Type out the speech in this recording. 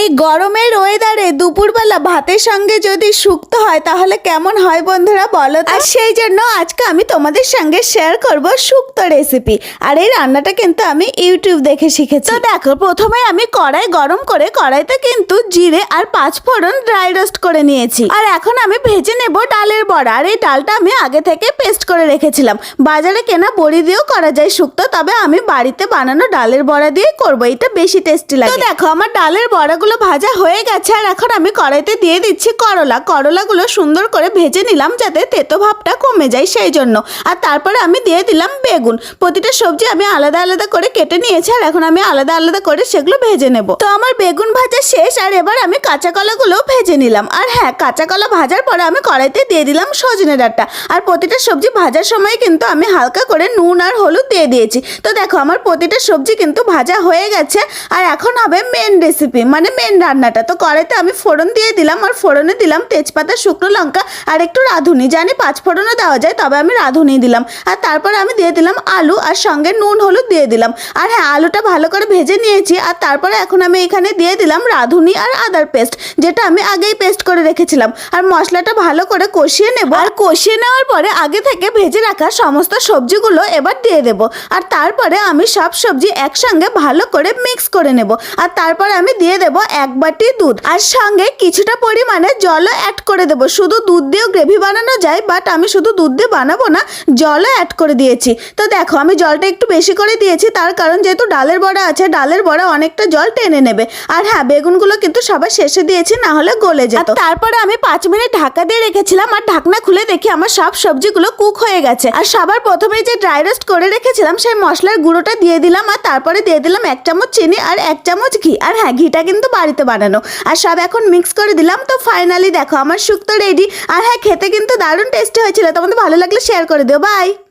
এই গরমের ওয়েদারে দুপুরবেলা ভাতের সঙ্গে যদি শুক্তো হয় তাহলে কেমন হয় বন্ধুরা বলো তো। আর সেই জন্য আজকে আমি তোমাদের সঙ্গে শেয়ার করব শুক্তো রেসিপি। আর এই রান্নাটা কিন্তু আমি ইউটিউব দেখে শিখেছি। তো দেখো, প্রথমে আমি কড়াই গরম করে কড়াইতে কিন্তু জিরে আর 5 ফোড়ন ড্রাই রোস্ট করে নিয়েছি। আর এখন আমি ভেজে নেব ডালের বড়া। আর এই ডালটা আমি আগে থেকে পেস্ট করে রেখেছিলাম। বাজারে কেনা বড়ি দিয়েও করা যায় শুক্তো, তবে আমি বাড়িতে বানানো ডালের বড়া দিয়ে করব, এটা বেশি টেস্টি লাগে। তো দেখো, আমার ডালের বড়াগুলো ভাজা হয়ে গেছে। আর এখন আমি কড়াইতে দিয়ে দিচ্ছি করলাগুলো সুন্দর করে ভেজে নিলাম যাতে তেতো ভাবটা কমে যায় সেই জন্য। আর তারপরে আমি দিয়ে দিলাম বেগুন। প্রতিটা সবজি আমি আলাদা আলাদা করে কেটে নিয়েছি। আর এখন আমি আলাদা আলাদা করে সেগুলো ভেজে নেব। তো আমার বেগুন ভাজা শেষ। আর এবার আমি কাঁচা কলাগুলো ভেজে নিলাম। আর হ্যাঁ, কাঁচা কলা ভাজার পরে আমি কড়াইতে দিয়ে দিলাম সজনে ডাঁটা। আর প্রতিটা সবজি ভাজার সময় কিন্তু আমি হালকা করে নুন আর হলুদ দিয়ে দিয়েছি। তো দেখো, আমার প্রতিটা সবজি কিন্তু ভাজা হয়ে গেছে। আর এখন হবে মেন রেসিপি, মানে মেন রান্নাটা। তো কড়াইতে আমি ফোড়ন দিয়ে দিলাম। আর ফোড়নে দিলাম তেজপাতা, শুকনো লঙ্কা আর একটু রাঁধুনি। জানি 5 ফোড়নও দেওয়া যায়, তবে আমি রাঁধুনি দিলাম। আর তারপরে আমি দিয়ে দিলাম আলু আর সঙ্গে নুন হলুদ দিয়ে দিলাম। আর হ্যাঁ, আলুটা ভালো করে ভেজে নিয়েছি। আর তারপরে এখন আমি এখানে দিয়ে দিলাম রাঁধুনি আর আদার পেস্ট, যেটা আমি আগেই পেস্ট করে রেখেছিলাম। আর মশলাটা ভালো করে কষিয়ে নেব। আর কষিয়ে নেওয়ার পরে আগে থেকে ভেজে রাখা সমস্ত সবজিগুলো এবার দিয়ে দেব। আর তারপরে আমি সব সবজি একসঙ্গে ভালো করে মিক্স করে নেব। আর তারপরে আমি দিয়ে দেব 1 বাটি দুধ। আর সঙ্গে কিছুটা পরিমাণে জলও অ্যাড করে দেব। শুধু দুধ দিয়েও গ্রেভি বানানো যায়, বাট আমি শুধু দুধ দিয়ে বানাবো না, জলও অ্যাড করে দিয়েছি। তো দেখো, আমি জলটা একটু বেশি করে দিয়েছি, তার কারণ যেহেতু ডালের বড়া আছে, ডালের বড়া অনেকটা জল টেনে নেবে। আর হ্যাঁ, বেগুনগুলো কিন্তু সবার শেষে দিয়েছি, না হলে গলে যেত। তারপরে আমি 5 মিনিট ঢাকা দিয়ে রেখেছিলাম। আর ঢাকনা খুলে দেখি আমার সব সবজিগুলো কুক হয়ে গেছে। আর সবার প্রথমে যে ড্রাই রোস্ট করে রেখেছিলাম সেই মশলার গুঁড়োটা দিয়ে দিলাম। আর তারপরে দিয়ে দিলাম 1 চামচ চিনি আর 1 চামচ ঘি। আর হ্যাঁ, ঘিটা কিন্তু বাড়িতে বানানো। আর সব এখন মিক্স করে দিলাম। তো ফাইনালি দেখো, আমার শুক্তো রেডি। আর হ্যাঁ, খেতে কিন্তু দারুণ টেস্টি হয়েছিল। তোমাদের ভালো লাগলে শেয়ার করে দিও। বাই।